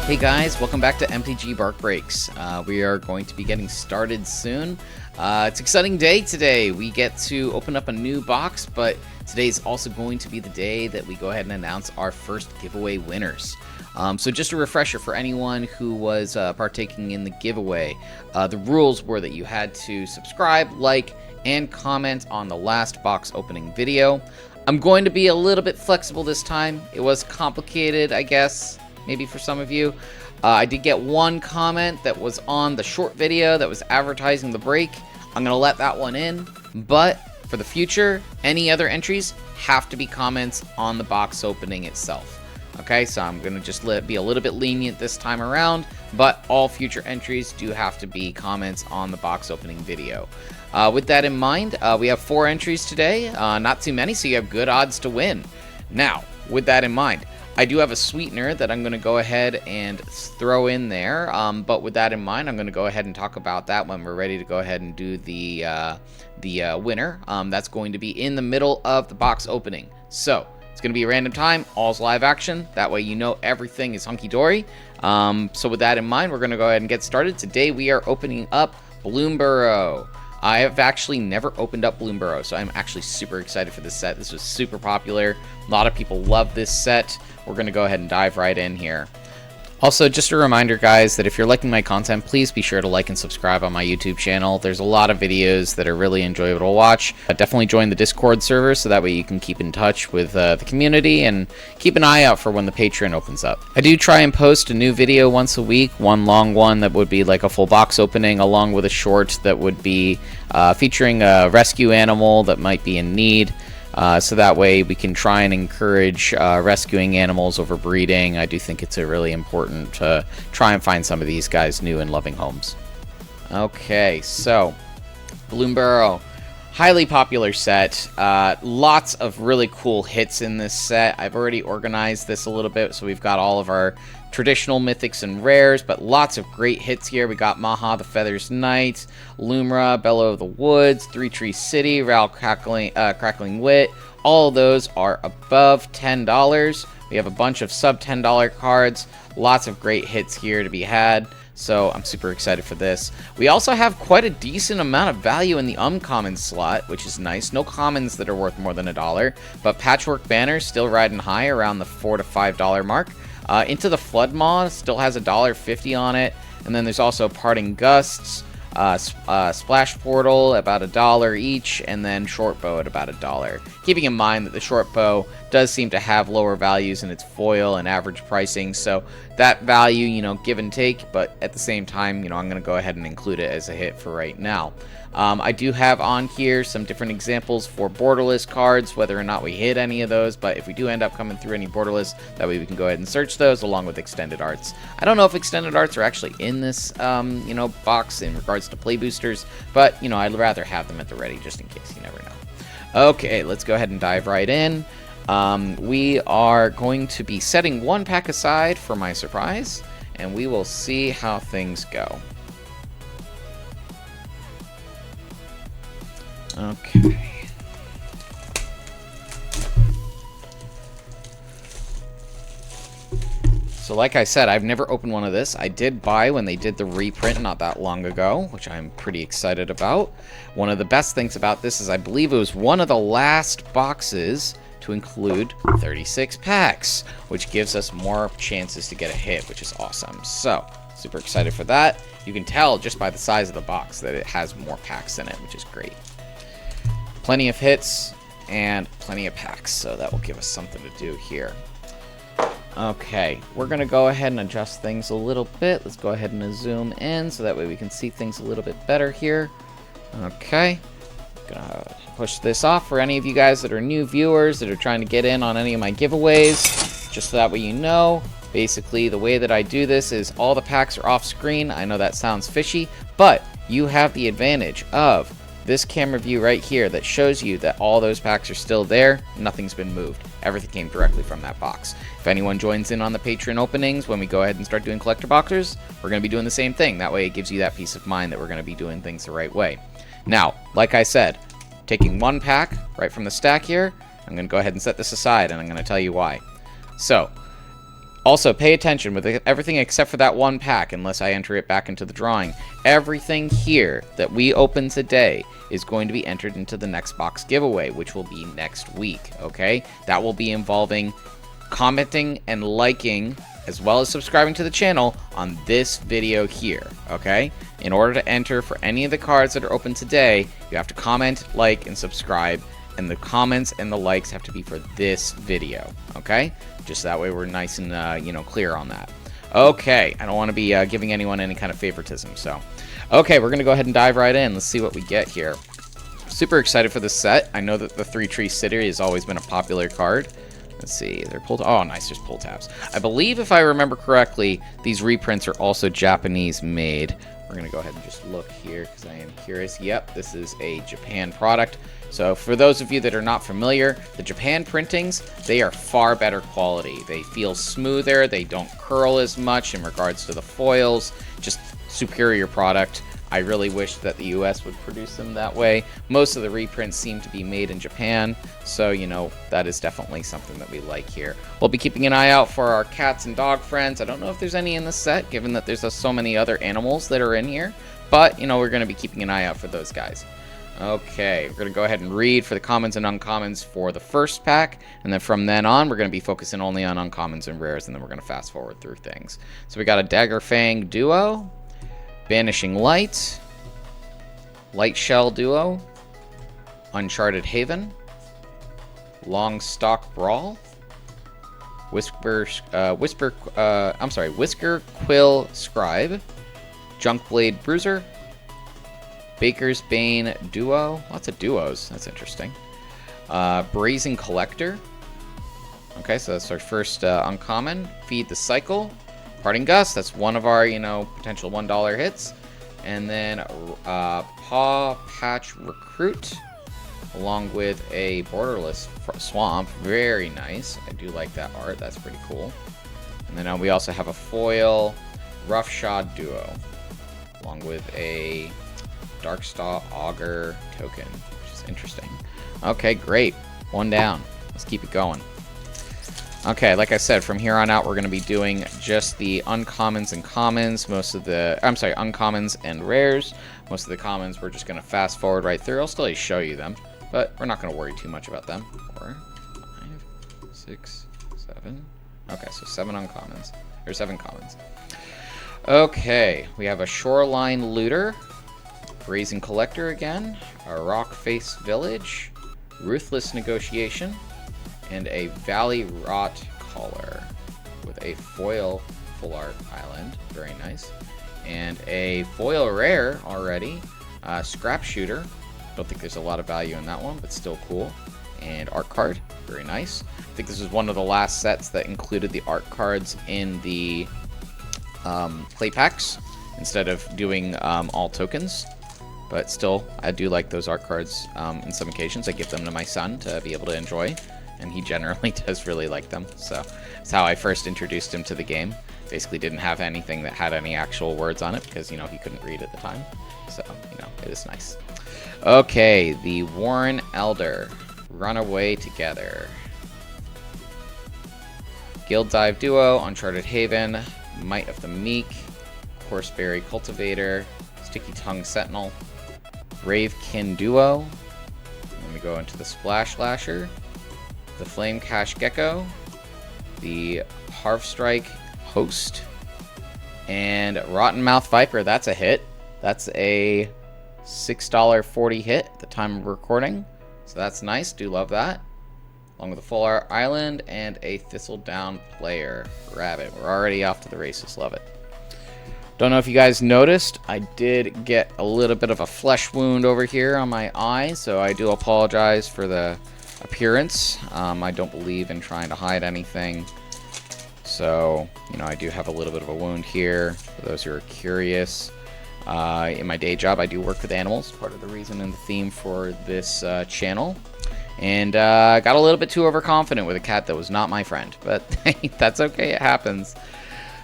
Hey guys, welcome back to MTG Bark Breaks. We are going to be getting started soon. It's an exciting day today. We get to open up a new box, but today is also going to be the day that we go ahead and announce our first giveaway winners. So just a refresher for anyone who was partaking in the giveaway. The rules were that you had to subscribe, like, and comment on the last box opening video. I'm going to be a little bit flexible this time. It was complicated, I guess, maybe for some of you. I did get one comment that was on the short video that was advertising the break. I'm going to let that one in, but for the future, any other entries have to be comments on the box opening itself. Okay, so I'm going to just be a little bit lenient this time around, but all future entries do have to be comments on the box opening video. With that in mind, we have 4 entries today, not too many, so you have good odds to win. Now, with that in mind, I do have a sweetener that I'm going to go ahead and throw in there, but with that in mind, I'm going to go ahead and talk about that when we're ready to go ahead and do the winner. That's going to be in the middle of the box opening. So it's going to be a random time, all's live action. That way you know everything is hunky-dory. So with that in mind, we're going to go ahead and get started. Today we are opening up Bloomburrow. I have actually never opened up Bloomburrow, so I'm actually super excited for this set. This was super popular. A lot of people love this set. We're going to go ahead and dive right in here. Also, just a reminder, guys, that if you're liking my content, please be sure to like and subscribe on my YouTube channel. There's a lot of videos that are really enjoyable to watch. Definitely join the Discord server so that way you can keep in touch with the community and keep an eye out for when the Patreon opens up. I do try and post a new video once a week, one long one that would be like a full box opening, along with a short that would be featuring a rescue animal that might be in need. So that way we can try and encourage rescuing animals over breeding. I do think it's really important to try and find some of these guys new and loving homes. Okay, so Bloomburrow, highly popular set. Lots of really cool hits in this set. I've already organized this a little bit, so we've got all of our traditional mythics and rares, but lots of great hits here. We got Maha the Feathers Knight, Lumra, Bellow of the Woods, Three Tree City, Ral Crackling Wit. All of those are above $10. We have a bunch of sub $10 cards. Lots of great hits here to be had. So I'm super excited for this. We also have quite a decent amount of value in the uncommon slot, which is nice. No commons that are worth more than $1, but Patchwork Banner still riding high around the $4 to $5 mark. Into the Flood Maw still has $1.50 on it, and then there's also Parting Gusts, Splash Portal about $1 each, and then Short Bow at about $1. Keeping in mind that the Short Bow does seem to have lower values in its foil and average pricing, so that value, you know, give and take, but at the same time, you know, I'm going to go ahead and include it as a hit for right now. I do have on here some different examples for borderless cards, whether or not we hit any of those, but if we do end up coming through any borderless, that way we can go ahead and search those along with extended arts. I don't know if extended arts are actually in this, you know, box in regards to play boosters, but, you know, I'd rather have them at the ready just in case, you never know. Okay, let's go ahead and dive right in. We are going to be setting one pack aside for my surprise, and we will see how things go. Okay. So like I said, I've never opened one of this. I did buy when they did the reprint not that long ago, which I'm pretty excited about. One of the best things about this is I believe it was one of the last boxes to include 36 packs, which gives us more chances to get a hit, which is awesome. So, super excited for that. You can tell just by the size of the box that it has more packs in it, which is great. Plenty of hits and plenty of packs, so that will give us something to do here. Okay, we're going to go ahead and adjust things a little bit. Let's go ahead and zoom in so that way we can see things a little bit better here. Okay, gonna push this off for any of you guys that are new viewers that are trying to get in on any of my giveaways, just so that way you know. Basically, the way that I do this is all the packs are off screen. I know that sounds fishy, but you have the advantage of this camera view right here that shows you that all those packs are still there. Nothing's been moved. Everything came directly from that box. If anyone joins in on the Patreon openings, when we go ahead and start doing collector boxers, we're going to be doing the same thing. That way it gives you that peace of mind that we're going to be doing things the right way. Now, like I said, taking one pack right from the stack here, I'm going to go ahead and set this aside, and I'm going to tell you why. So, Also, pay attention with everything except for that one pack, unless I enter it back into the drawing. Everything here that we open today is going to be entered into the next box giveaway, which will be next week, okay? That will be involving commenting and liking, as well as subscribing to the channel on this video here, okay? In order to enter for any of the cards that are open today, you have to comment, like, and subscribe, and the comments and the likes have to be for this video, okay? Just that way we're nice and, clear on that. Okay, I don't want to be giving anyone any kind of favoritism, so. Okay, we're going to go ahead and dive right in. Let's see what we get here. Super excited for this set. I know that the 3-Tree Sitter has always been a popular card. Let's see, they're pulled. Oh, nice, there's pull tabs. I believe, if I remember correctly, these reprints are also Japanese made. We're going to go ahead and just look here because I am curious. Yep, this is a Japan product. So for those of you that are not familiar, the Japan printings, they are far better quality. They feel smoother, they don't curl as much in regards to the foils, just superior product. I really wish that the US would produce them that way. Most of the reprints seem to be made in Japan, so, that is definitely something that we like here. We'll be keeping an eye out for our cats and dog friends. I don't know if there's any in the set, given that there's so many other animals that are in here, but, we're going to be keeping an eye out for those guys. Okay, we're going to go ahead and read for the commons and uncommons for the first pack, and then from then on, we're going to be focusing only on uncommons and rares, and then we're going to fast forward through things. So we got a Daggerfang Duo, Banishing Light, Light Shell Duo, Uncharted Haven, Longstalk Brawl, Whisker Quill Scribe, Junkblade Bruiser, Baker's Bane Duo. Lots of duos. That's interesting. Brazen Collector. Okay, so that's our first uncommon. Feed the Cycle. Parting Gust. That's one of our, potential $1 hits. And then Paw Patch Recruit, along with a Borderless Swamp. Very nice. I do like that art. That's pretty cool. And then we also have a foil Roughshod Duo, along with a Darkstar Augur token, which is interesting. Okay, great. One down. Let's keep it going. Okay, like I said, from here on out, we're going to be doing just the uncommons and commons. Uncommons and rares. Most of the commons, we're just going to fast forward right through. I'll still show you them, but we're not going to worry too much about them. 4, 5, 6, 7. Okay, so 7 uncommons, or 7 commons. Okay, we have a Shoreline Looter, Brazen Collector again, a Rockface Village, Ruthless Negotiation, and a Valley Rot Caller with a foil Full Art Island. Very nice. And a foil rare already, Scrap Shooter. Don't think there's a lot of value in that one, but still cool. And art card. Very nice. I think this is one of the last sets that included the art cards in the play packs instead of doing all tokens. But still, I do like those art cards in some occasions. I give them to my son to be able to enjoy, and he generally does really like them. So that's how I first introduced him to the game. Basically didn't have anything that had any actual words on it because, he couldn't read at the time. So, it is nice. Okay, the Warren Elder, Runaway Together. Guild Dive Duo, Uncharted Haven, Might of the Meek, Horseberry Cultivator, Sticky Tongue Sentinel, Bravekin Duo. Then we go into the Splash Lasher, the Flame Cash Gecko, the Hearthstrike Host, and Rottenmouth Viper. That's a hit. That's a $6.40 hit at the time of recording. So that's nice. Do love that. Along with a Full Art Island and a Thistledown Player. Rabbit. We're already off to the races. Love it. Don't know if you guys noticed, I did get a little bit of a flesh wound over here on my eye, so I do apologize for the appearance. I don't believe in trying to hide anything. So, I do have a little bit of a wound here, for those who are curious. In my day job, I do work with animals, part of the reason and the theme for this channel. And got a little bit too overconfident with a cat that was not my friend, but that's okay, it happens.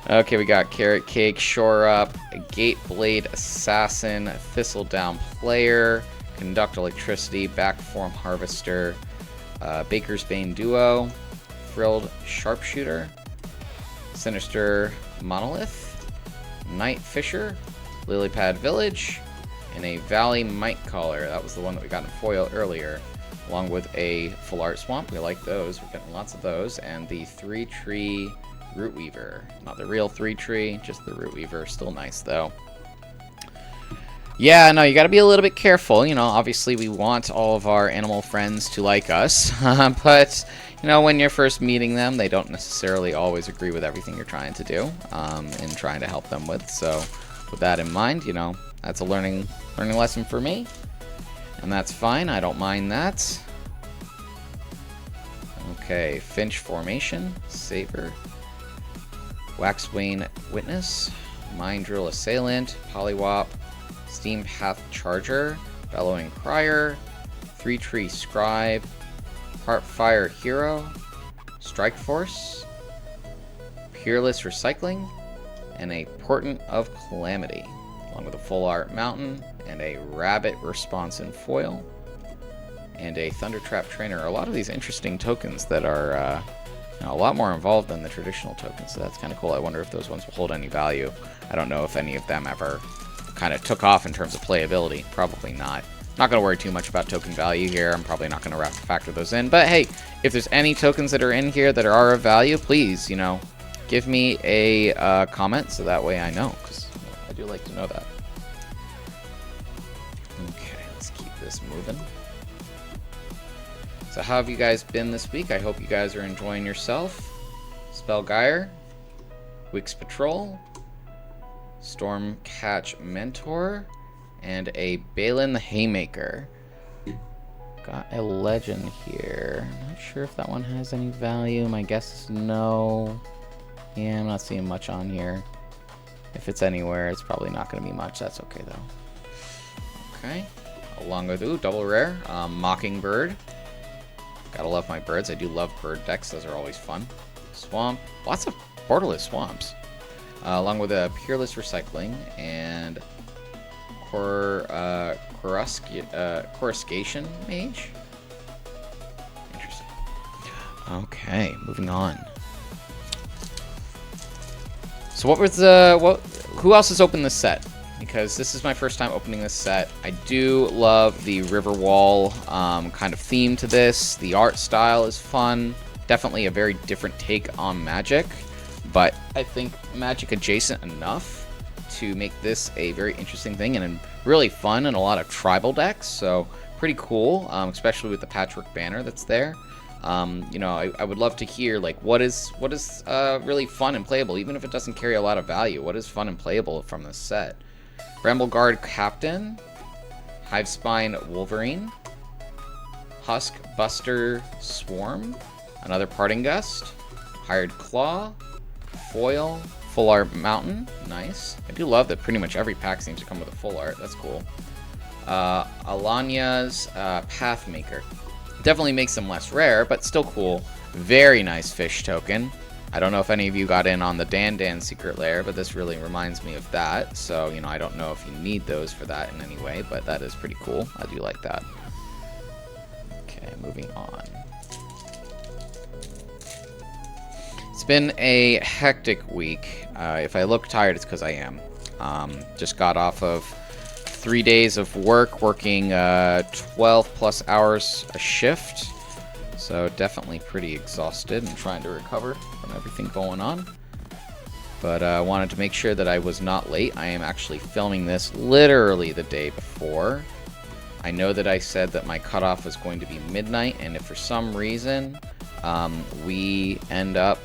Okay, we got Carrot Cake, Shore Up, Gateblade Assassin, Thistledown Player, Conduct Electricity, Backform Harvester, Baker's Bane Duo, Frilled Sharpshooter, Sinister Monolith, Night Fisher, Lilypad Village, and a Valley Mite Caller. That was the one that we got in foil earlier, along with a Full Art Swamp. We like those. We're getting lots of those. And the 3-tree Root Weaver. Not the real 3-tree, just the Root Weaver. Still nice, though. Yeah, no, you got to be a little bit careful. You know, obviously we want all of our animal friends to like us, but, you know, when you're first meeting them, they don't necessarily always agree with everything you're trying to do and trying to help them with. So with that in mind, you know, that's a learning lesson for me, and that's fine. I don't mind that. Okay, Finch Formation, Saber, Waxbane Witness, Mind Drill Assailant, Poliwhop, Steam Path Charger, Bellowing Crier, 3-tree Scribe, Heartfire Hero, Strike Force, Peerless Recycling, and a Portent of Calamity, along with a Full Art Mountain and a Rabbit Response in foil, and a Thundertrap Trainer. A lot of these interesting tokens that are you know, a lot more involved than the traditional tokens, so that's kind of cool. I wonder if those ones will hold any value. I don't know if any of them ever kind of took off in terms of playability. Probably not. Not going to worry too much about token value here. I'm probably not going to factor those in. But hey, if there's any tokens that are in here that are of value, please, you know, give me a comment so that way I know, because I do like to know that. Okay, let's keep this moving. So how have you guys been this week? I hope you guys are enjoying yourself. Spellgyre, Wix Patrol, Stormcatch Mentor, and a Balin the Haymaker. Got a legend here. Not sure if that one has any value. My guess is no. Yeah, I'm not seeing much on here. If it's anywhere, it's probably not going to be much. That's okay, though. Okay. Along with, ooh, double rare. Mockingbird. Gotta love my birds. I do love bird decks. Those are always fun. Swamp. Lots of borderless swamps. Along with a Peerless Recycling and Coruscation Mage. Interesting. Okay, moving on. So what was who else has opened this set? Because this is my first time opening this set. I do love the Riverwall kind of theme to this. The art style is fun. Definitely a very different take on Magic, but I think Magic adjacent enough to make this a very interesting thing and really fun in a lot of tribal decks. So pretty cool, especially with the patchwork banner that's there. You know, I would love to hear like what is really fun and playable, even if it doesn't carry a lot of value. What is fun and playable from this set? Brambleguard Captain, Hivespine Wolverine, Husk Buster Swarm, another Parting Gust, Hired Claw, Foil, Full Art Mountain, nice. I do love that pretty much every pack seems to come with a full art, that's cool. Alania's Pathmaker. Definitely makes them less rare, but still cool. Very nice fish token. I don't know if any of you got in on the Dan Secret Lair, but this really reminds me of that. So, you know, I don't know if you need those for that in any way, but that is pretty cool. I do like that. Okay, moving on. It's been a hectic week. If I look tired, it's because I am. Just got off of 3 days of work, working 12 plus hours a shift. So definitely pretty exhausted and trying to recover from everything going on. But I wanted to make sure that I was not late. I am actually filming this literally the day before. I know that I said that my cutoff was going to be midnight, and if for some reason we end up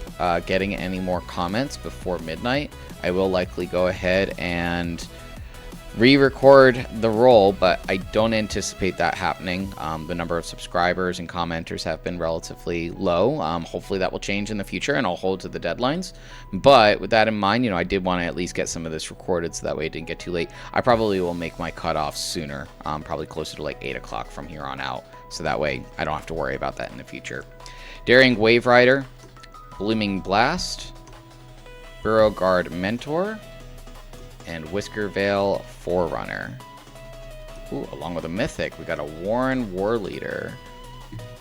getting any more comments before midnight, I will likely go ahead and re-record the roll, but I don't anticipate that happening. The number of subscribers and commenters have been relatively low. Hopefully that will change in the future, and I'll hold to the deadlines. But with that in mind, you know, I did want to at least get some of this recorded so that way it didn't get too late. I probably will make my cutoff sooner, probably closer to like 8 o'clock from here on out, so that way I don't have to worry about that in the future. Daring Wave Rider, Blooming Blast, Beauregard Mentor, and Whiskervale Forerunner. Ooh, along with a mythic, we got a Warren War Leader.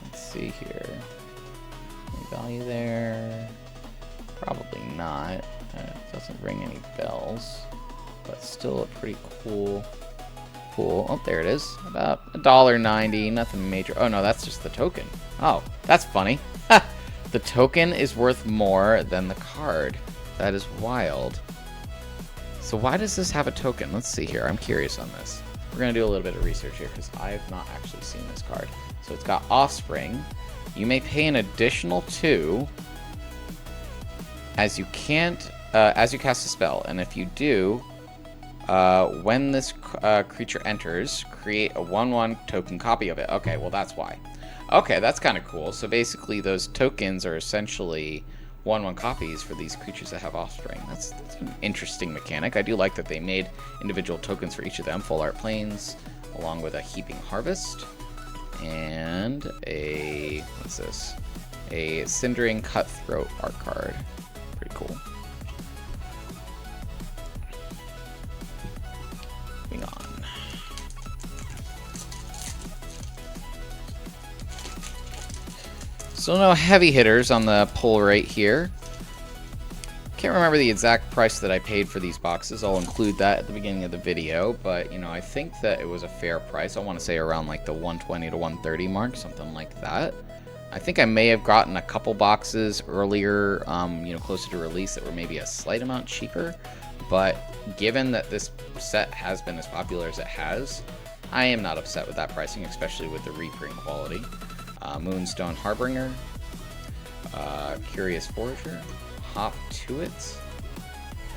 Let's see here. Any value there? Probably not. It doesn't ring any bells, but still a pretty cool. Oh, there it is. About $1.90. Nothing major. Oh no, that's just the token. Oh, that's funny. The token is worth more than the card. That is wild. So why does this have a token? Let's see here. I'm curious on this. We're going to do a little bit of research here because I have not actually seen this card. So it's got Offspring. You may pay an additional 2 as you cast a spell. And if you do, when this creature enters, create a 1/1 token copy of it. Okay, well that's why. Okay, that's kind of cool. So basically those tokens are essentially 1/1 copies for these creatures that have Offspring. That's an interesting mechanic. I do like that they made individual tokens for each of them. Full Art Plains, along with a Heaping Harvest, and a, what's this? A Cindering Cutthroat art card. Pretty cool. Moving on. So no heavy hitters on the pull right here. Can't remember the exact price that I paid for these boxes. I'll include that at the beginning of the video, but you know, I think that it was a fair price. I want to say around like the 120 to 130 mark, something like that. I think I may have gotten a couple boxes earlier, you know, closer to release that were maybe a slight amount cheaper, but given that this set has been as popular as it has, I am not upset with that pricing, especially with the reprint quality. Moonstone Harbinger, Curious Forager, Hop to It,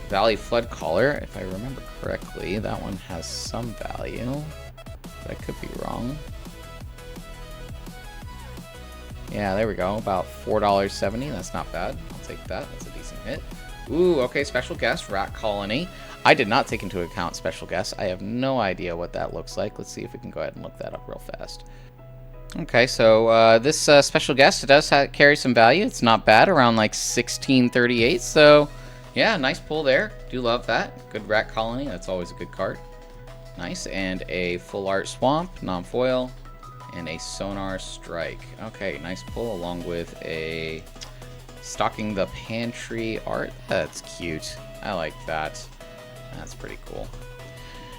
Valley Flood Caller, if I remember correctly. That one has some value, but I could be wrong. Yeah, there we go. About $4.70. That's not bad. I'll take that. That's a decent hit. Ooh, okay, special guest, Rat Colony. I did not take into account special guest. I have no idea what that looks like. Let's see if we can go ahead and look that up real fast. Okay, so this special guest, it does carry some value. It's not bad, around like 1638. So, yeah, nice pull there. Do love that. Good Rat Colony. That's always a good card. Nice. And a Full Art Swamp, non-foil, and a Sonar Strike. Okay, nice pull, along with a Stocking the Pantry art. That's cute. I like that. That's pretty cool.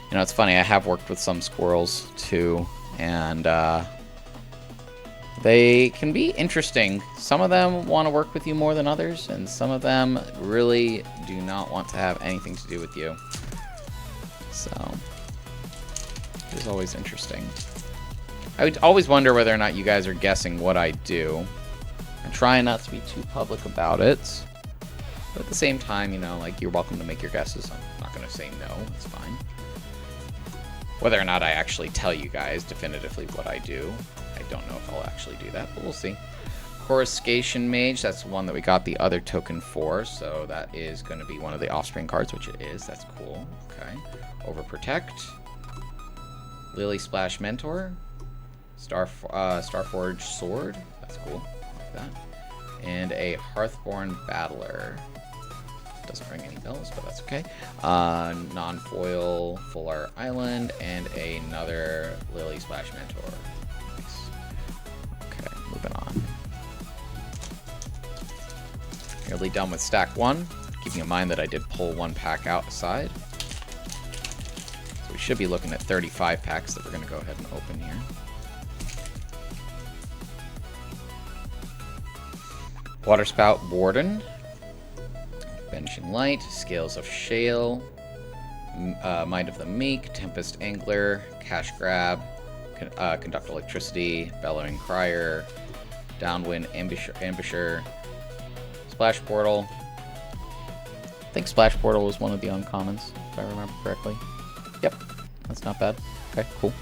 You know, it's funny. I have worked with some squirrels too, and they can be interesting. Some of them want to work with you more than others, and some of them really do not want to have anything to do with you. So, it is always interesting. I would always wonder whether or not you guys are guessing what I do. I'm trying not to be too public about it. But at the same time, you know, like, you're welcome to make your guesses. I'm not going to say no. It's fine. Whether or not I actually tell you guys definitively what I do, I don't know if I'll actually do that, but we'll see. Coruscation Mage, that's the one that we got the other token for, so that is going to be one of the Offspring cards, which it is. That's cool. Okay. Overprotect. Lily Splash Mentor. Starforge Sword. That's cool. Like that. And a Hearthborn Battler. Doesn't ring any bells, but that's okay. Non-foil Full Art Island, and another Lily Splash Mentor. Nice. Okay, moving on. Nearly done with stack 1. Keeping in mind that I did pull 1 pack outside. So we should be looking at 35 packs that we're going to go ahead and open here. Waterspout Warden. Benching Light, Scales of Shale, Mind of the Meek, Tempest Angler, Cash Grab, Conduct Electricity, Bellowing Crier, Downwind Ambusher, Splash Portal. I think Splash Portal was one of the uncommons, if I remember correctly. Yep, that's not bad. Okay, cool.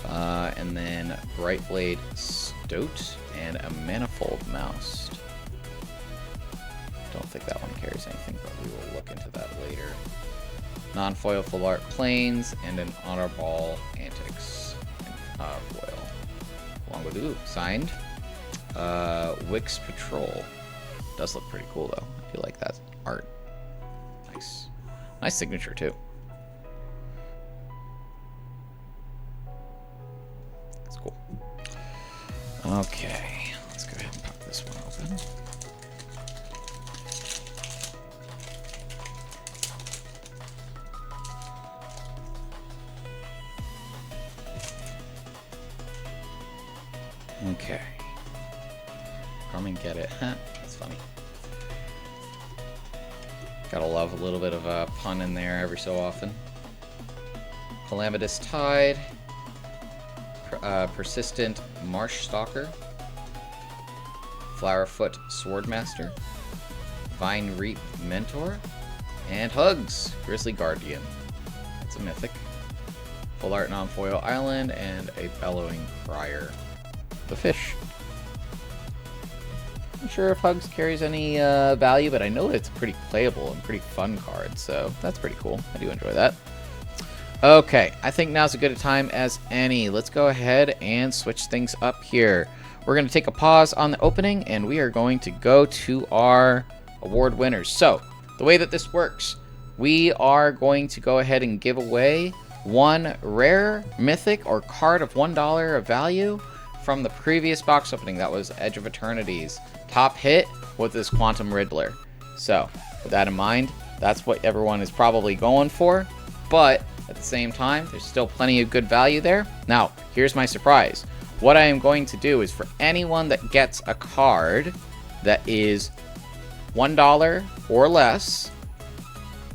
And then Brightblade Stoat and a Manifold Mouse. Don't think that one carries anything, but we will look into that later. Non-foil Full Art Plains, and an Honor Ball Antics foil. Along with, ooh, signed. Wix Patrol. Does look pretty cool, though. I feel like that's art. Nice. Nice signature, too. That's cool. Okay, let's go ahead and pop this one open. Okay. Come and get it. That's funny. Gotta love a little bit of a pun in there every so often. Calamitous Tide. Persistent Marsh Stalker. Flowerfoot Swordmaster. Vine Reap Mentor. And Hugs, Grizzly Guardian. That's a mythic. Full Art Non-Foil Island, and a Bellowing Crier. The fish. Not sure if Hugs carries any value, but I know it's pretty playable and pretty fun card, so that's pretty cool. I do enjoy that. Okay, I think now's as good a time as any. Let's go ahead and switch things up here. We're going to take a pause on the opening, and we are going to go to our award winners. So, the way that this works, we are going to go ahead and give away one rare, mythic, or card of $1 of value from the previous box opening. That was Edge of Eternity's top hit with this Quantum Riddler. So, with that in mind, that's what everyone is probably going for. But, at the same time, there's still plenty of good value there. Now, here's my surprise. What I am going to do is for anyone that gets a card that is $1 or less,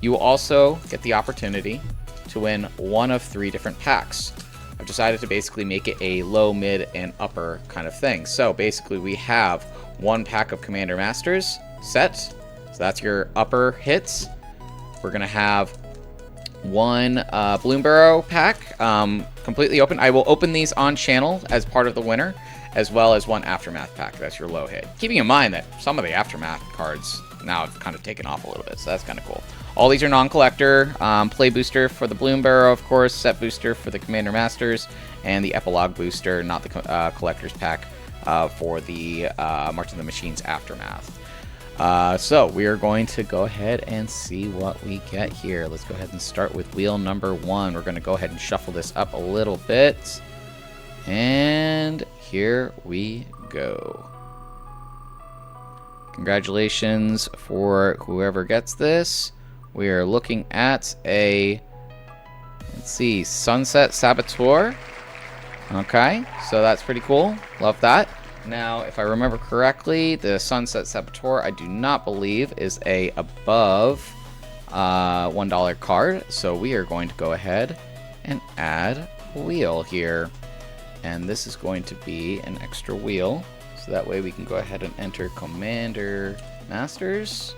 you will also get the opportunity to win one of 3 different packs. I've decided to basically make it a low, mid, and upper kind of thing. So basically we have 1 pack of Commander Masters set. So that's your upper hits. We're going to have 1 Bloomburrow pack completely open. I will open these on channel as part of the winner, as well as 1 Aftermath pack. That's your low hit. Keeping in mind that some of the Aftermath cards now have kind of taken off a little bit, so that's kind of cool. All these are non-collector. Play booster for the Bloomburrow, of course. Set booster for the Commander Masters. And the Epilogue booster, not the collector's pack, for the March of the Machines Aftermath. So we are going to go ahead and see what we get here. Let's go ahead and start with wheel number 1. We're going to go ahead and shuffle this up a little bit. And here we go. Congratulations for whoever gets this. We are looking at a, let's see, Sunset Saboteur. Okay, so that's pretty cool. Love that. Now, if I remember correctly, the Sunset Saboteur, I do not believe, is a above $1 card. So we are going to go ahead and add a wheel here. And this is going to be an extra wheel. So that way we can go ahead and enter Commander Masters,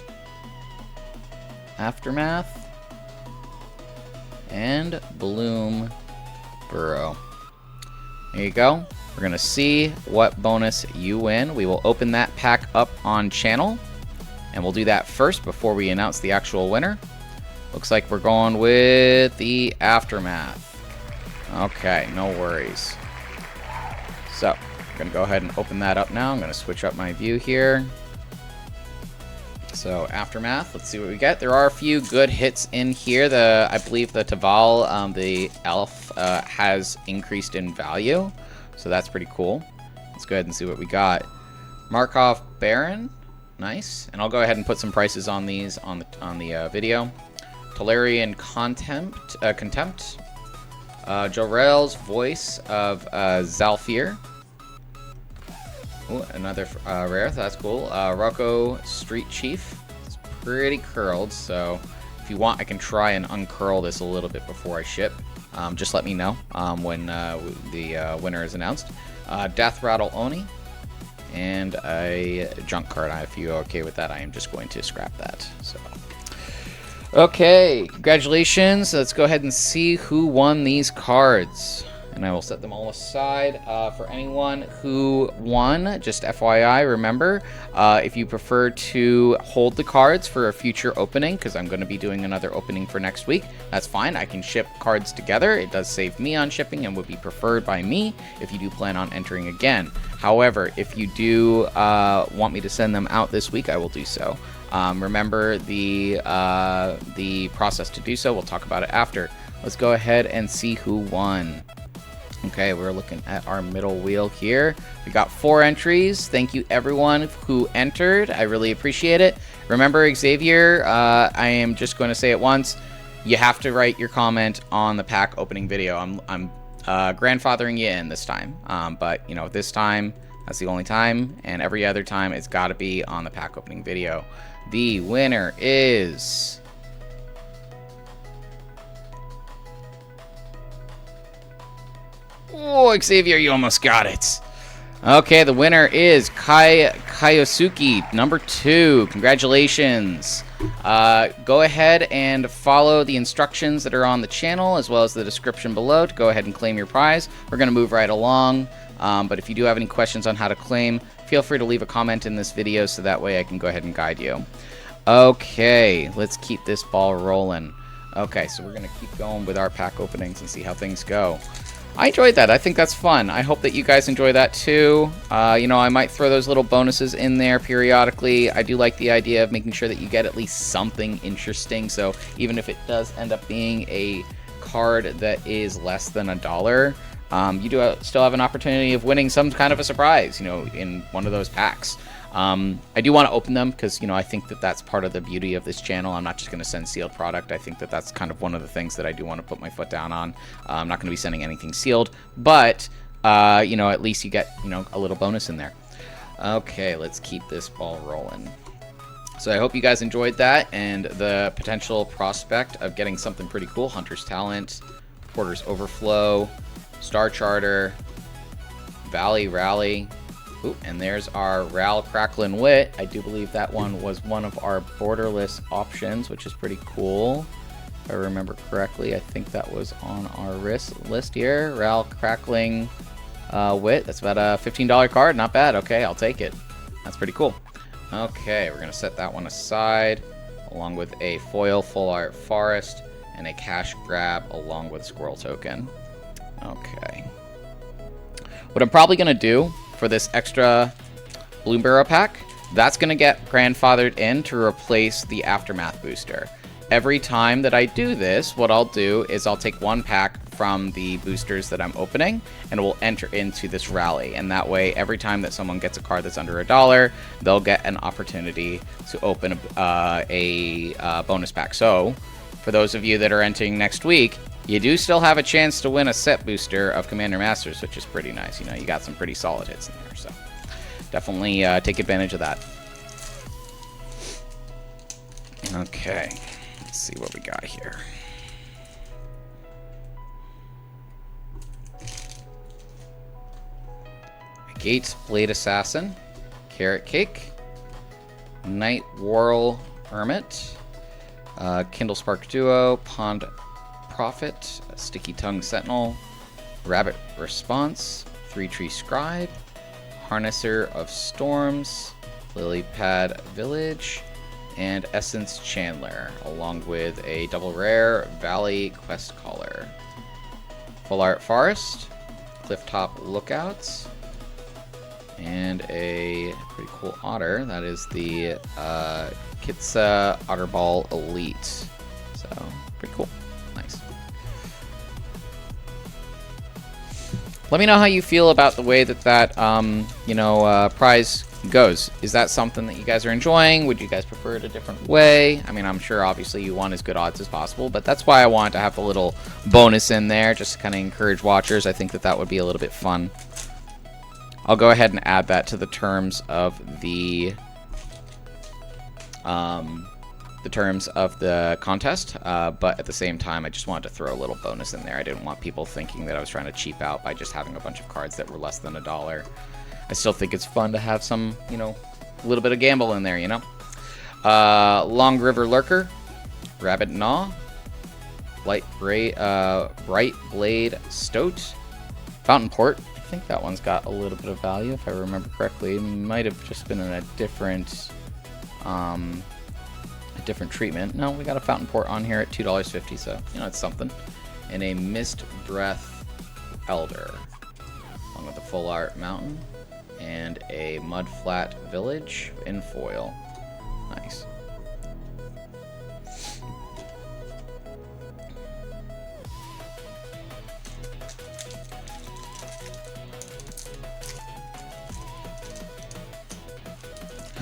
Aftermath, and Bloomburrow. There you go. We're going to see what bonus you win. We will open that pack up on channel, and we'll do that first before we announce the actual winner. Looks like we're going with the Aftermath. Okay, no worries. So, I'm going to go ahead and open that up now. I'm going to switch up my view here. So, Aftermath, let's see what we get. There are a few good hits in here. I believe the Taval, the elf, has increased in value. So that's pretty cool. Let's go ahead and see what we got. Markov Baron, nice. And I'll go ahead and put some prices on these on the video. Tolarian Contempt. Jorel's Voice of Zalfir. Ooh, another rare, that's cool. Rocco Street Chief. It's pretty curled, so if you want, I can try and uncurl this a little bit before I ship. Just let me know when the winner is announced. Death Rattle Oni. And a junk card. If you're okay with that, I am just going to scrap that. So, okay, congratulations. Let's go ahead and see who won these cards. And I will set them all aside. For anyone who won, just FYI, remember, if you prefer to hold the cards for a future opening, because I'm going to be doing another opening for next week, that's fine. I can ship cards together. It does save me on shipping and would be preferred by me if you do plan on entering again. However, if you do want me to send them out this week, I will do so. Remember the process to do so. We'll talk about it after. Let's go ahead and see who won. Okay, we're looking at our middle wheel here. We got 4 entries. Thank you everyone who entered. I really appreciate it. Remember, Xavier, I am just going to say it once. You have to write your comment on the pack opening video. I'm grandfathering you in this time. But, you know, this time That's the only time, and every other time it's got to be on the pack opening video. The winner is... Oh, Xavier, you almost got it. Okay, the winner is Kayosuke, number 2. Congratulations. Go ahead and follow the instructions that are on the channel as well as the description below to go ahead and claim your prize. We're going to move right along, but if you do have any questions on how to claim, feel free to leave a comment in this video so that way I can go ahead and guide you. Okay, let's keep this ball rolling. Okay, so we're going to keep going with our pack openings and see how things go. I enjoyed that. I think that's fun. I hope that you guys enjoy that too. You know, I might throw those little bonuses in there periodically. I do like the idea of making sure that you get at least something interesting. So even if it does end up being a card that is less than $1, you do still have an opportunity of winning some kind of a surprise, you know, in one of those packs. I do want to open them because, you know, I think that that's part of the beauty of this channel. I'm not just going to send sealed product. I think that that's kind of one of the things that I do want to put my foot down on. I'm not going to be sending anything sealed, but, you know, at least you get, you know, a little bonus in there. Okay, let's keep this ball rolling. So I hope you guys enjoyed that and the potential prospect of getting something pretty cool. Hunter's Talent, Porter's Overflow, Star Charter, Valley Rally. Ooh, and there's our Ral Crackling Wit. I do believe that one was one of our borderless options, which is pretty cool. If I remember correctly, I think that was on our list here. Ral Crackling Wit. That's about a $15 card. Not bad. Okay, I'll take it. That's pretty cool. Okay, we're going to set that one aside, along with a foil full art forest and a cash grab along with squirrel token. Okay. What I'm probably going to do for this extra Bloomburrow pack, that's going to get grandfathered in to replace the Aftermath booster. Every time that I do this, what I'll do is I'll take one pack from the boosters that I'm opening and it will enter into this rally. And that way, every time that someone gets a card that's under $1, they'll get an opportunity to open a bonus pack. So for those of you that are entering next week, you do still have a chance to win a set booster of Commander Masters, which is pretty nice. You know, you got some pretty solid hits in there, so definitely take advantage of that. Okay, let's see what we got here. Gates Blade Assassin, Carrot Cake, Night Whirl Hermit, Kindle Spark Duo, Pond Prophet, Sticky Tongue Sentinel, Rabbit Response, Three Tree Scribe, Harnesser of Storms, Lily Pad Village, and Essence Chandler, along with a double rare Valley Quest Caller. Full Art Forest, Clifftop Lookouts, and a pretty cool otter. That is the Kitsa Otterball Elite. So, pretty cool. Nice. Let me know how you feel about the way that prize goes. Is that something that you guys are enjoying? Would you guys prefer it a different way? I mean, I'm sure obviously you want as good odds as possible, but that's why I wanted to have a little bonus in there, just to kind of encourage watchers. I think that that would be a little bit fun. I'll go ahead and add that to the terms of the contest, but at the same time, I just wanted to throw a little bonus in there. I didn't want people thinking that I was trying to cheap out by just having a bunch of cards that were less than $1. I still think it's fun to have some, you know, a little bit of gamble in there, you know. Long River Lurker, Rabbit Gnaw, Bright Blade Stoat, Fountain Port. I think that one's got a little bit of value, if I remember correctly. It might have just been in a different treatment. No, we got a Fountain Port on here at $2.50, so, you know, it's something. And a Mist Breath Elder, along with a Full Art Mountain, and a Mudflat Village in foil. Nice.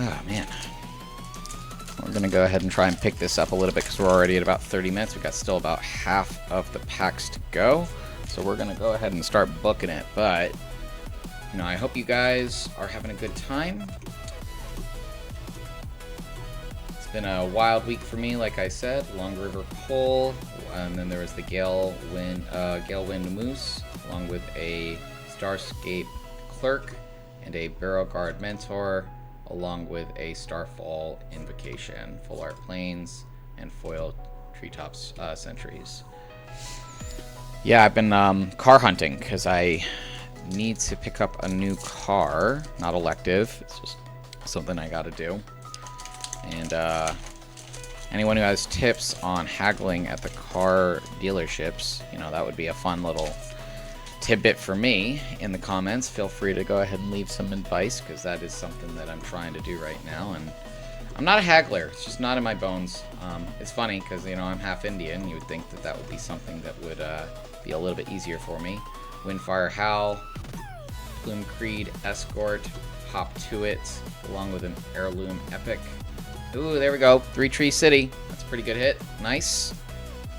Oh, man. We're going to go ahead and try and pick this up a little bit because we're already at about 30 minutes. We've got still about half of the packs to go. So we're going to go ahead and start booking it. But you know, I hope you guys are having a good time. It's been a wild week for me, like I said. Long River Pole, and then there was the Gale Wind Moose, along with a Starscape Clerk and a Barrow Guard Mentor, along with a Starfall Invocation, full art planes, and foil treetops sentries. Yeah, I've been car hunting because I need to pick up a new car. Not elective, it's just something I gotta do. And anyone who has tips on haggling at the car dealerships, you know, that would be a fun little tidbit for me in the comments. Feel free to go ahead and leave some advice, because that is something that I'm trying to do right now. And I'm not a haggler, it's just not in my bones. It's funny because, you know, I'm half Indian. You would think that that would be something that would be a little bit easier for me. Windfire Howl, Plume Creed Escort, Hop to It, along with an Heirloom Epic. Ooh, there we go. 3 Tree City. That's a pretty good hit. Nice.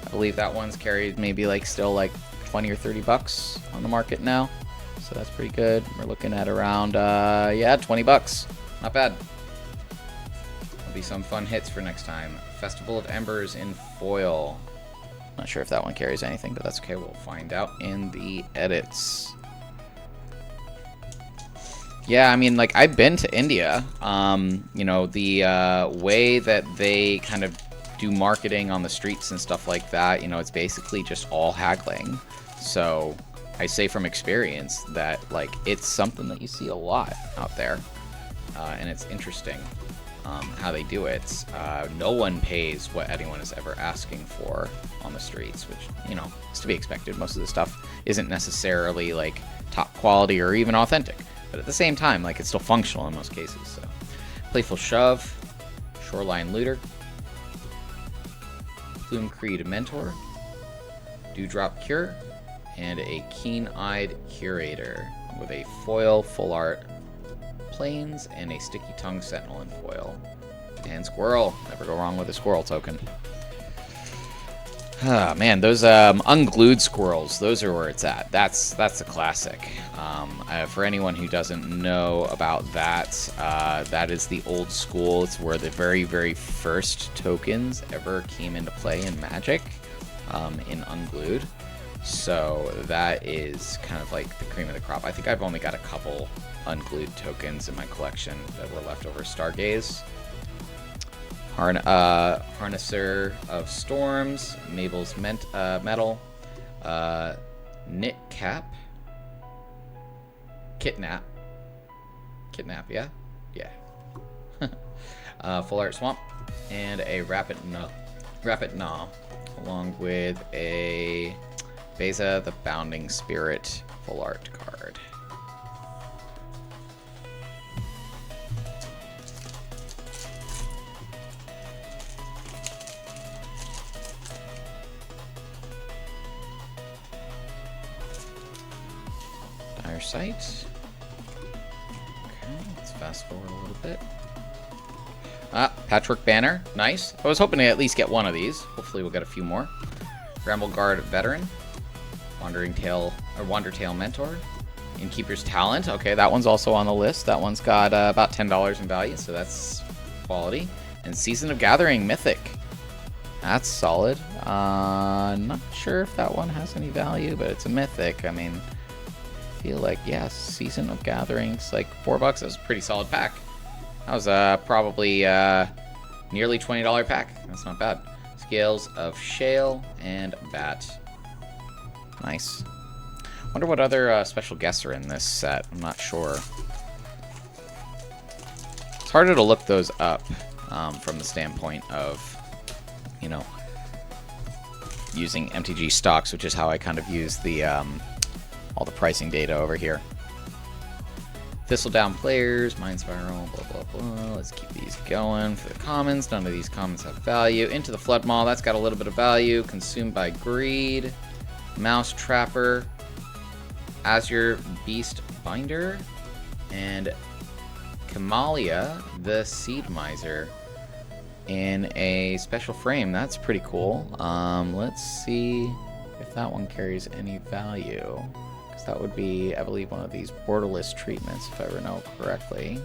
I believe that one's carried maybe like still like 20 or 30 bucks on the market now. So that's pretty good. We're looking at around, yeah, 20 bucks. Not bad. There'll be some fun hits for next time. Festival of Embers in foil. Not sure if that one carries anything, but that's okay. We'll find out in the edits. Yeah, I mean, like, I've been to India. You know, the way that they kind of do marketing on the streets and stuff like that, you know, it's basically just all haggling. So I say from experience that, like, it's something that you see a lot out there. And it's interesting how they do it. No one pays what anyone is ever asking for on the streets, which, you know, is to be expected. Most of the stuff isn't necessarily, like, top quality or even authentic. But at the same time, like, it's still functional in most cases. So, Playful Shove, Shoreline Looter, Plume Creed Mentor, Dewdrop Cure, and a Keen-Eyed Curator with a foil full art planes and a Sticky Tongue Sentinel in foil. And Squirrel. Never go wrong with a Squirrel token. Ah, man, those unglued squirrels, those are where it's at. That's a classic. For anyone who doesn't know about that, that is the old school. It's where the very, very first tokens ever came into play in Magic, in unglued. So that is kind of like the cream of the crop. I think I've only got a couple unglued tokens in my collection that were left over. Stargaze, Harnesser of Storms, Mabel's Metal, Knit Cap, Kidnap, yeah? Yeah. Full Art Swamp, and a Rapid Gnaw, along with a Beza the Bounding Spirit full art card. Dire Sight. Okay, let's fast forward a little bit. Patchwork Banner. Nice. I was hoping to at least get one of these. Hopefully we'll get a few more. Bramble Guard Veteran. Wandertail Mentor. Innkeeper's Talent. Okay, that one's also on the list. That one's got about $10 in value, so that's quality. And Season of Gathering Mythic. That's solid. Not sure if that one has any value, but it's a Mythic. I mean, I feel like, yeah, Season of Gatherings, like $4. That was a pretty solid pack. That was probably nearly $20 pack. That's not bad. Scales of Shale and Bat. Nice. Wonder what other special guests are in this set. I'm not sure. It's harder to look those up from the standpoint of, you know, using MTG stocks, which is how I kind of use the all the pricing data over here. Thistledown Players, Mind Spiral, blah, blah, blah. Let's keep these going for the commons. None of these commons have value. Into the Flood Maw, that's got a little bit of value. Consumed by Greed. Mouse Trapper. Azure Beast Binder. And Kamalia, the Seed Miser. In a special frame. That's pretty cool. Let's see if that one carries any value. So that would be, I believe, one of these borderless treatments, if I recall correctly.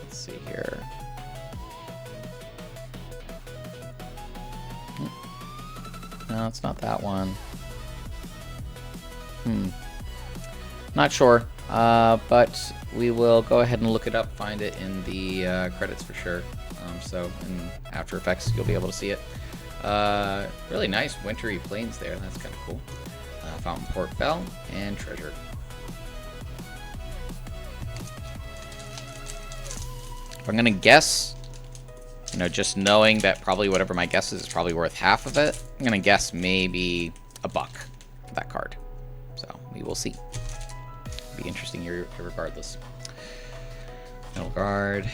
Let's see here. No, it's not that one. Not sure, but we will go ahead and look it up, find it in the credits for sure. So in After Effects, you'll be able to see it. Really nice wintry plains there. That's kind of cool. Fountain Port Bell and Treasure. If I'm gonna guess, you know, just knowing that probably whatever my guess is probably worth half of it, I'm gonna guess maybe $1 for that card. So we will see. Be interesting regardless. Middle guard.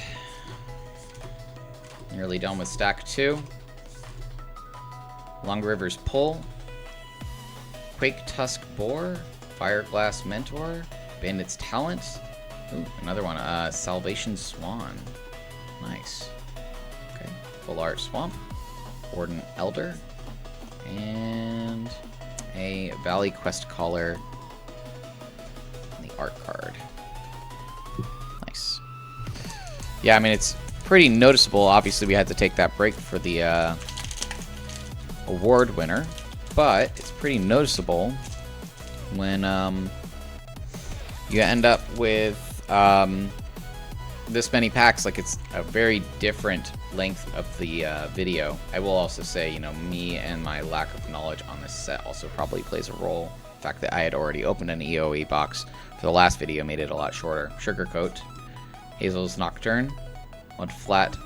Nearly done with stack 2. Long River's Pull. Quake Tusk Boar. Fireglass Mentor. Bandit's Talent. Ooh, another one. Salvation Swan. Nice. Okay. Full Art Swamp. Warden Elder. And a Valley Quest Caller. And the art card. Nice. Yeah, I mean, it's pretty noticeable. Obviously, we had to take that break for the award winner, but it's pretty noticeable when you end up with this many packs. Like, it's a very different length of the video. I will also say, you know, me and my lack of knowledge on this set also probably plays a role. The fact that I had already opened an EOE box for the last video made it a lot shorter. Sugarcoat, Hazel's Nocturne, Mud Flat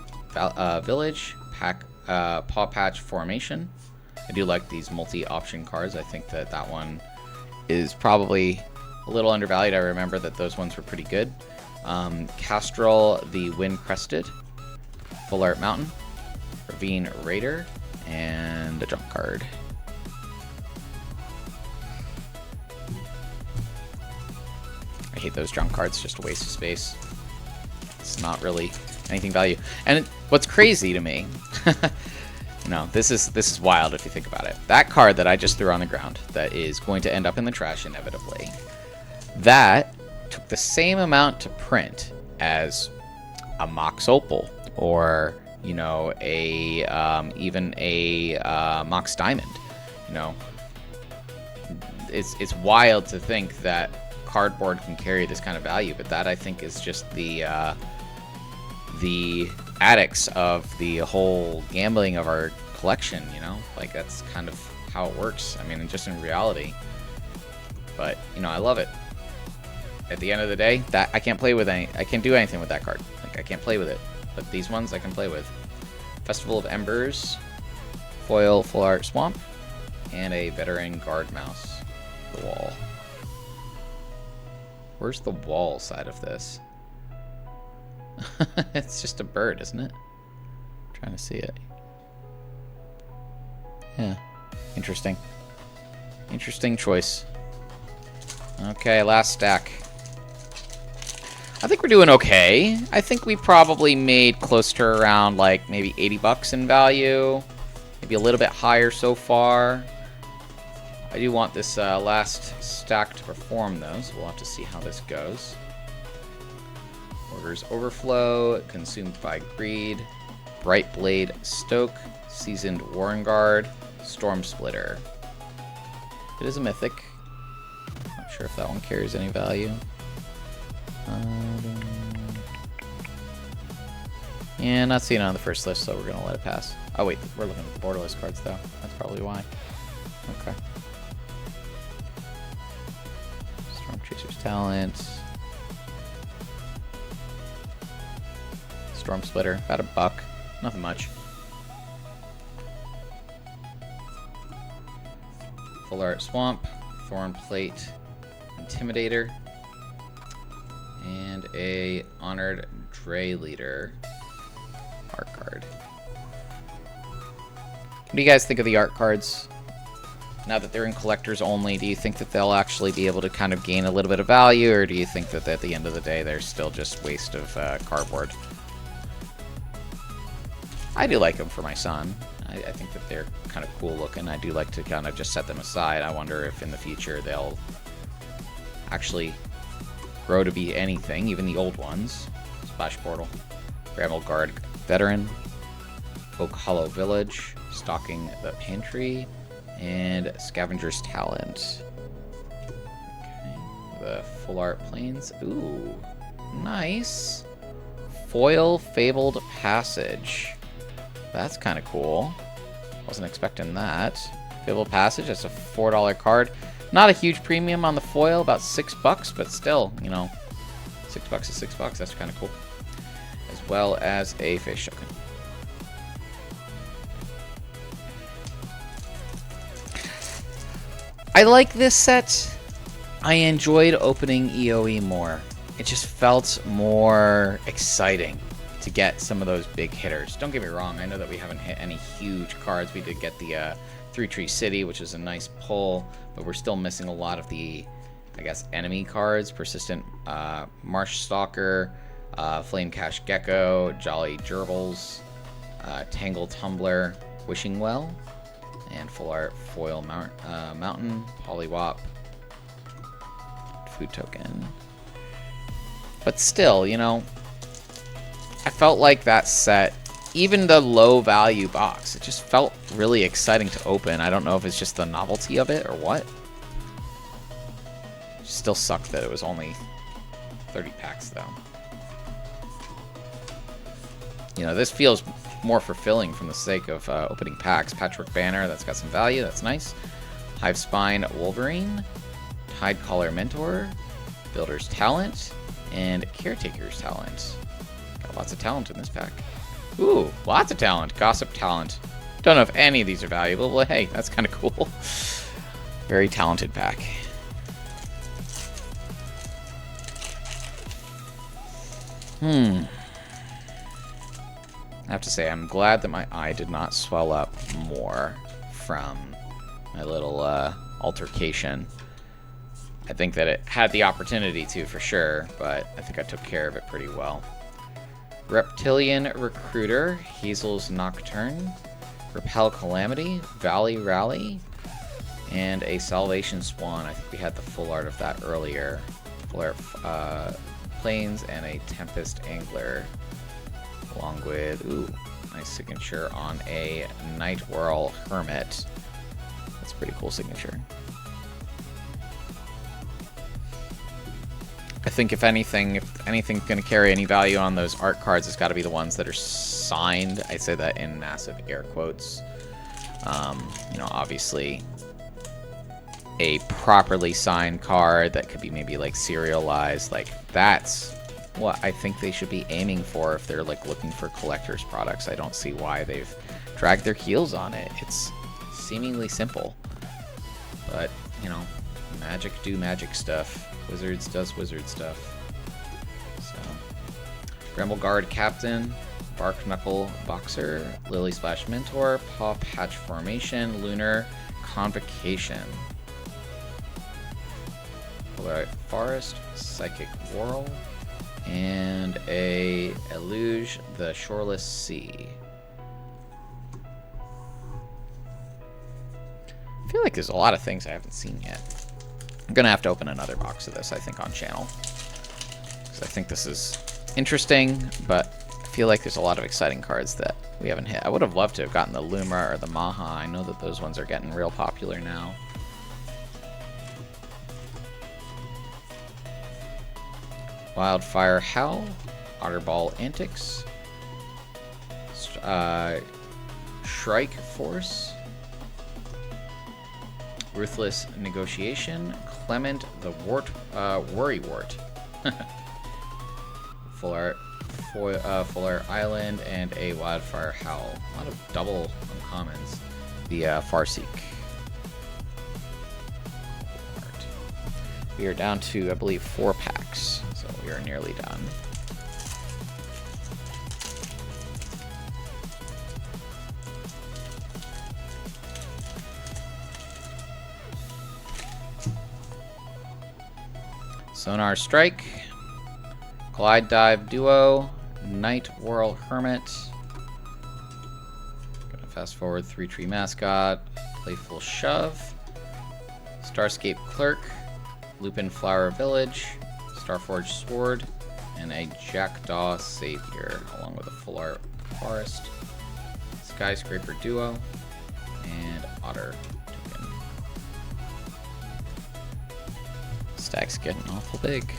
Village, Paw Patch Formation. I do like these multi-option cards. I think that that one is probably a little undervalued. I remember that those ones were pretty good. Castrol the Wind Crested, Full Art Mountain, Ravine Raider, and a jump card. I hate those jump cards, just a waste of space. It's not really anything value. And what's crazy to me, no, this is wild if you think about it. That card that I just threw on the ground that is going to end up in the trash inevitably, that took the same amount to print as a Mox Opal or, you know, a even a Mox Diamond. You know, it's wild to think that cardboard can carry this kind of value, but that I think is just the addicts of the whole gambling of our collection, you know? Like, that's kind of how it works. I mean, just in reality. But, you know, I love it. At the end of the day, that I can't play with I can't do anything with that card. Like, I can't play with it. But these ones I can play with. Festival of Embers, Foil Full Art Swamp, and a Veteran Guard Mouse. The wall. Where's the wall side of this? It's just a bird, isn't it? I'm trying to see it. Yeah. Interesting. Interesting choice. Okay, last stack. I think we're doing okay. I think we probably made close to around, like, maybe $80 in value. Maybe a little bit higher so far. I do want this last stack to perform, though, so we'll have to see how this goes. Order's Overflow, Consumed by Greed, Bright Blade Stoke, Seasoned Warren Guard, Storm Splitter. It is a mythic. Not sure if that one carries any value. Yeah, not seeing it on the first list, so we're going to let it pass. Oh wait, we're looking at the borderless cards though. That's probably why. Okay. Storm Chaser's Talent. Storm Splitter, about $1. Nothing much. Full Art Swamp, Thorn Plate, Intimidator, and a Honored Dray Leader art card. What do you guys think of the art cards? Now that they're in collectors only, do you think that they'll actually be able to kind of gain a little bit of value, or do you think that at the end of the day they're still just waste of cardboard? I do like them for my son. I think that they're kind of cool looking. I do like to kind of just set them aside. I wonder if in the future they'll actually grow to be anything, even the old ones. Splash Portal, Bramble Guard Veteran, Oak Hollow Village, Stalking the Pantry, and Scavenger's Talent. Okay, the Full Art Plains. Ooh, nice. Foil Fabled Passage. That's kind of cool. Wasn't expecting that. Fabled Passage, that's a $4 card. Not a huge premium on the foil, about $6, but still, you know, $6 is $6. That's kind of cool. As well as a Face Token. I like this set. I enjoyed opening EOE more. It just felt more exciting to get some of those big hitters. Don't get me wrong, I know that we haven't hit any huge cards. We did get the Three Tree City, which is a nice pull, but we're still missing a lot of the, I guess, enemy cards. Persistent Marsh Stalker, Flame Cash Gecko, Jolly Gerbils, Tangle Tumbler, Wishing Well, and Full Art Foil Mountain, Polywop, Food Token. But still, you know, I felt like that set, even the low value box, it just felt really exciting to open. I don't know if it's just the novelty of it or what. It still sucked that it was only 30 packs though. You know, this feels more fulfilling from the sake of opening packs. Patchwork Banner, that's got some value, that's nice. Hive Spine Wolverine, Tide Caller Mentor, Builder's Talent, and Caretaker's Talent. Got lots of talent in this pack. Ooh, lots of talent. Gossip Talent. Don't know if any of these are valuable, but hey, that's kind of cool. Very talented pack. I have to say, I'm glad that my eye did not swell up more from my little altercation. I think that it had the opportunity to, for sure, but I think I took care of it pretty well. Reptilian Recruiter, Hazel's Nocturne, Repel Calamity, Valley Rally, and a Salvation Swan. I think we had the full art of that earlier. Full art Plains and a Tempest Angler, along with, ooh, nice signature on a Night Whirl Hermit. That's a pretty cool signature. I think if anything's going to carry any value on those art cards, it's got to be the ones that are signed. I say that in massive air quotes. You know, obviously, a properly signed card that could be maybe like serialized, like that's what I think they should be aiming for if they're like looking for collector's products. I don't see why they've dragged their heels on it. It's seemingly simple, but you know, Magic do magic stuff. Wizards does wizard stuff. So, Bramble Guard Captain, Bark Knuckle Boxer, Lily Splash Mentor, Paw Patch Formation, Lunar Convocation, Polar Forest, Psychic Whirl, and a Eluge the Shoreless Sea. I feel like there's a lot of things I haven't seen yet. I'm gonna have to open another box of this, I think, on channel, because I think this is interesting, but I feel like there's a lot of exciting cards that we haven't hit. I would have loved to have gotten the Lumra or the Maha. I know that those ones are getting real popular now. Wildfire Howl, Otterball Antics, Shrike Force, Ruthless Negotiation, Clement the Worrywart, Full Art Island, and a Wildfire Howl. A lot of double uncommons. The Farseek. We are down to, I believe, 4 packs, so we are nearly done. Sonar Strike, Glide Dive Duo, Night Whirl Hermit. Gonna Fast Forward, 3-Tree Mascot, Playful Shove, Starscape Clerk, Lupin Flower Village, Starforged Sword, and a Jackdaw Savior, along with a Full Art Forest, Skyscraper Duo, and Otter Token. Stack's getting awful big.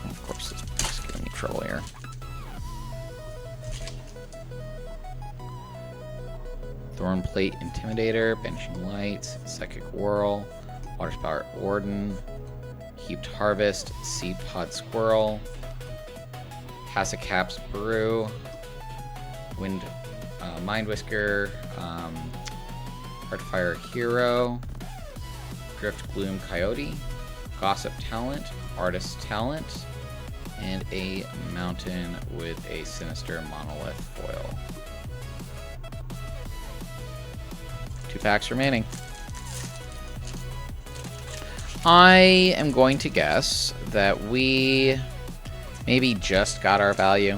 Of course, it's giving me trouble here. Thornplate Intimidator, Banishing Light, Psychic Whirl, Waterspout Warden, Heaped Harvest, Seed Pod Squirrel, Caps Brew, Mind Whisker, Heartfire Hero, Drift Gloom Coyote, Gossip Talent, Artist Talent, and a Mountain with a Sinister Monolith foil. 2 packs remaining. I am going to guess that we maybe just got our value.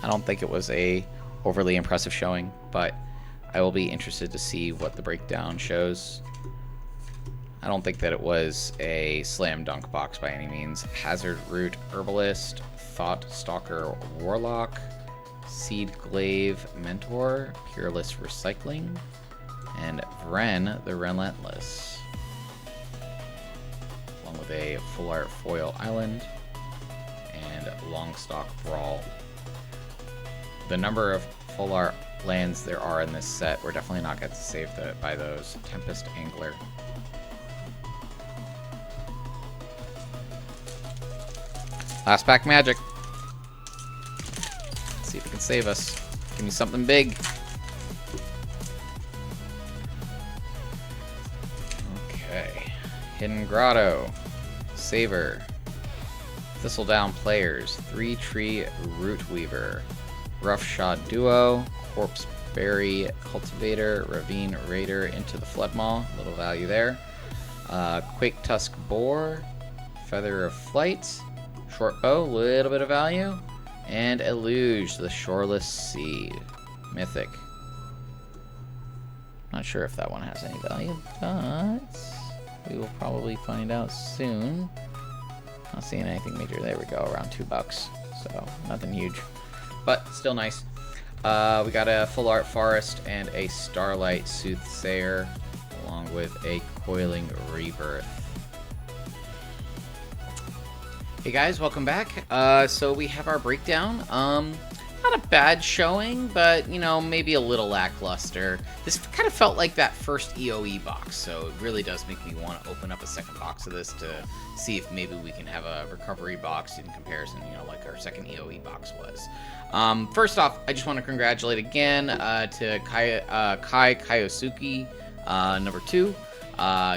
I don't think it was a overly impressive showing, but I will be interested to see what the breakdown shows. I don't think that it was a slam dunk box by any means. Hazard Root Herbalist, Thought Stalker Warlock, Seed Glaive Mentor, Peerless Recycling, and Vren the Relentless, along with a Full Art Foil Island and Longstock Brawl. The number of full art lands there are in this set, we're definitely not going to save by those. Tempest Angler. Last pack magic. Let's see if it can save us. Give me something big. Okay. Hidden Grotto. Saver. Thistledown Players. 3-Tree Root Weaver. Roughshod Duo. Corpse Berry Cultivator. Ravine Raider into the Floodmaw. Little value there. Quake Tusk Boar. Feather of Flight. Short Bow, little bit of value. And Eluge, the Shoreless Sea. Mythic. Not sure if that one has any value, but we will probably find out soon. Not seeing anything major. There we go, around $2. So, nothing huge. But, still nice. We got a Full Art Forest and a Starlight Soothsayer, along with a Coiling Rebirth. Hey guys, welcome back. So we have our breakdown. Not a bad showing, but, you know, maybe a little lackluster. This kind of felt like that first EOE box, so it really does make me want to open up a second box of this to see if maybe we can have a recovery box in comparison, you know, like our second EOE box was. First off, I just want to congratulate again to Kai Kayosuke, number 2.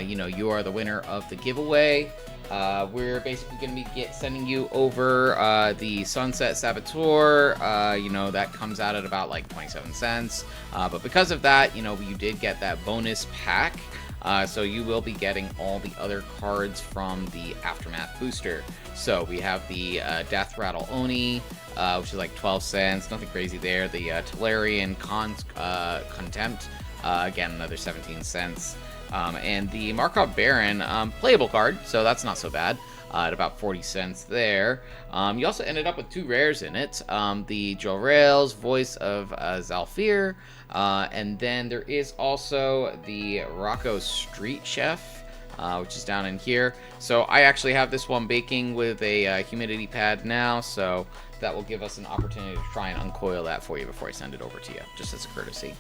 You know, you are the winner of the giveaway. We're basically going to be sending you over the Sunset Saboteur. You know, that comes out at about like 27 cents. But because of that, you know, you did get that bonus pack. So you will be getting all the other cards from the Aftermath booster. So we have the Death Rattle Oni, which is like 12 cents. Nothing crazy there. The Tolarian Contempt, again, another 17 cents. And the Markov Baron, playable card, so that's not so bad, at about 40 cents there. You also ended up with 2 rares in it, the Jorel's Voice of Zalfir, and then there is also the Rocco Street Chef, which is down in here. So I actually have this one baking with a humidity pad now, so that will give us an opportunity to try and uncoil that for you before I send it over to you, just as a courtesy.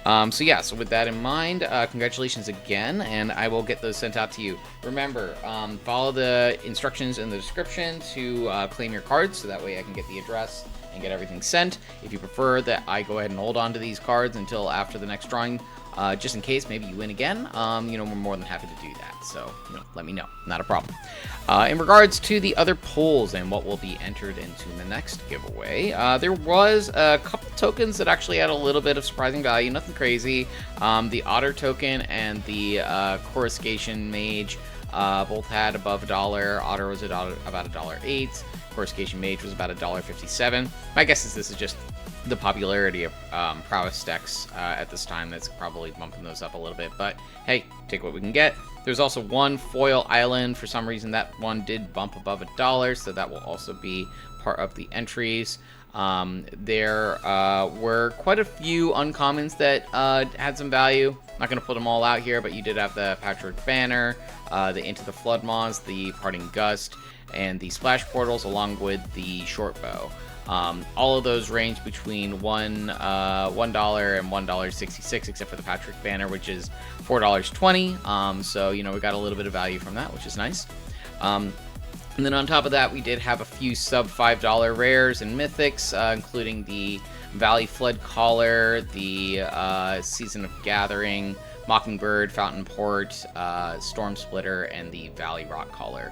So with that in mind, congratulations again, and I will get those sent out to you. Remember, follow the instructions in the description to claim your cards, so that way I can get the address and get everything sent. If you prefer that I go ahead and hold on to these cards until after the next drawing, just in case maybe you win again, you know, we're more than happy to do that. So, you know, let me know. Not a problem. In regards to the other pulls and what will be entered into the next giveaway, there was a couple tokens that actually had a little bit of surprising value. Nothing crazy. The Otter token and the Coruscation Mage Both had above $1. Otter was about $1.08. Coruscation Mage was about $1.57. My guess is this is just the popularity of prowess decks at this time that's probably bumping those up a little bit, but hey, take what we can get. There's also one foil island. For some reason that one did bump above $1, so that will also be part of the entries. There were quite a few uncommons that had some value. Not going to put them all out here, but you did have the Patchwork Banner, the Into the Flood Moths, the Parting Gust, and the Splash Portals, along with the Short Bow. All of those range between $1 and $1.66, except for the Patchwork Banner, which is $4.20. So, you know, we got a little bit of value from that, which is nice. And then on top of that, we did have a few sub $5 rares and mythics, including the Valley Flood Caller, the Season of Gathering, Mockingbird, Fountain Port, Storm Splitter, and the Valley Rock Caller.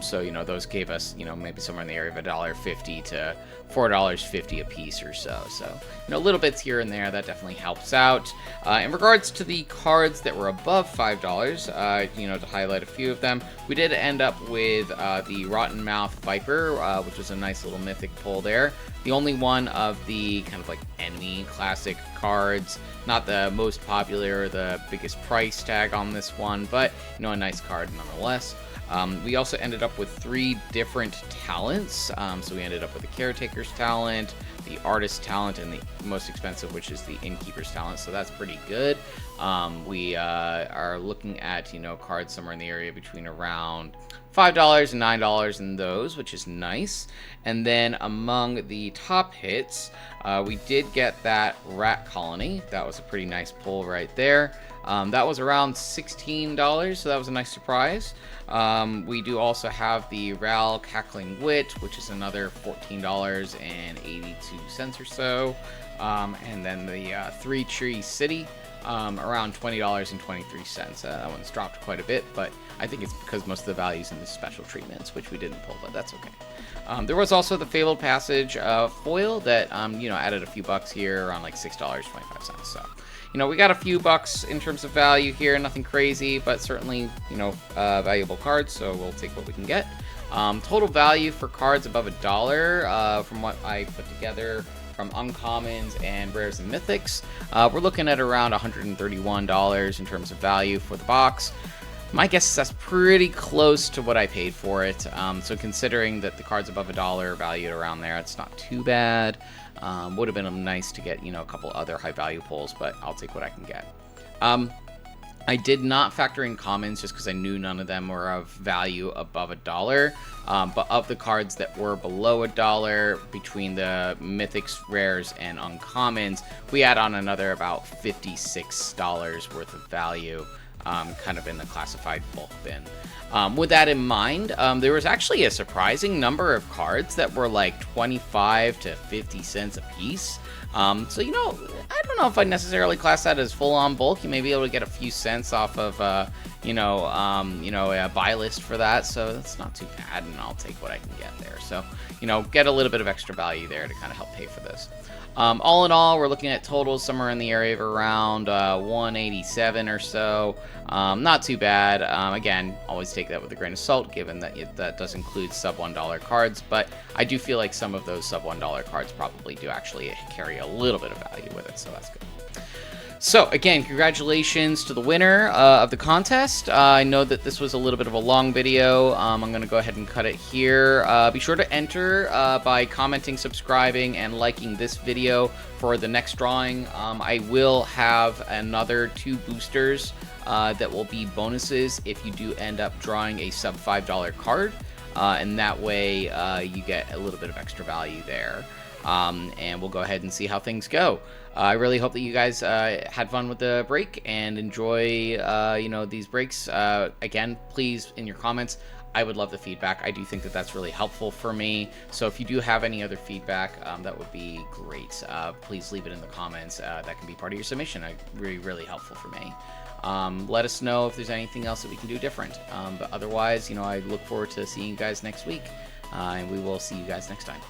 So, you know, those gave us, you know, maybe somewhere in the area of $1.50 to $4.50 a piece or so. So, you know, little bits here and there, that definitely helps out. In regards to the cards that were above $5, you know, to highlight a few of them, we did end up with the Rottenmouth Viper, which was a nice little mythic pull there. The only one of the kind of like enemy classic cards, not the most popular or the biggest price tag on this one, but, you know, a nice card nonetheless. We also ended up with 3 different talents. So we ended up with the Caretaker's talent, the Artist's talent, and the most expensive, which is the Innkeeper's talent. So that's pretty good. We are looking at, you know, cards somewhere in the area between around $5 and $9 in those, which is nice. And then among the top hits, we did get that Rat Colony. That was a pretty nice pull right there. That was around $16, so that was a nice surprise. We do also have the Ral Crackling Wit, which is another $14.82 or so. And then the Three Tree City, around $20.23. That one's dropped quite a bit, but I think it's because most of the value's in the special treatments, which we didn't pull, but that's okay. There was also the Fabled Passage foil that, you know, added a few bucks here, around like $6.25. So, you know, we got a few bucks in terms of value here, nothing crazy, but certainly, you know, valuable cards, so we'll take what we can get. Total value for cards above $1, from what I put together from uncommons and rares and mythics, we're looking at around $131 in terms of value for the box. My guess is that's pretty close to what I paid for it. So considering that the cards above $1 are valued around there, it's not too bad. Would have been nice to get, you know, a couple other high value pulls, but I'll take what I can get. I did not factor in commons just because I knew none of them were of value above $1. But of the cards that were below $1, between the mythics, rares, and uncommons, we add on another about $56 worth of value, kind of in the classified bulk bin. With that in mind, there was actually a surprising number of cards that were like 25 to 50 cents a piece. So, you know, I don't know if I necessarily class that as full-on bulk. You may be able to get a few cents off of, a buy list for that. So that's not too bad, and I'll take what I can get there. So, you know, get a little bit of extra value there to kind of help pay for this. All in all, we're looking at totals somewhere in the area of around 187 or so. Not too bad. Again, always take that with a grain of salt, given that that does include sub $1 cards. But I do feel like some of those sub $1 cards probably do actually carry a little bit of value with it, so that's good. So, again, congratulations to the winner of the contest. I know that this was a little bit of a long video. I'm going to go ahead and cut it here. Be sure to enter by commenting, subscribing, and liking this video for the next drawing. I will have another 2 boosters that will be bonuses if you do end up drawing a sub $5 card. And that way you get a little bit of extra value there. And we'll go ahead and see how things go. I really hope that you guys had fun with the break and enjoy, these breaks. Again, please, in your comments, I would love the feedback. I do think that that's really helpful for me. So if you do have any other feedback, that would be great. Please leave it in the comments. That can be part of your submission. Really helpful for me. Let us know if there's anything else that we can do different. But otherwise, I look forward to seeing you guys next week. And we will see you guys next time.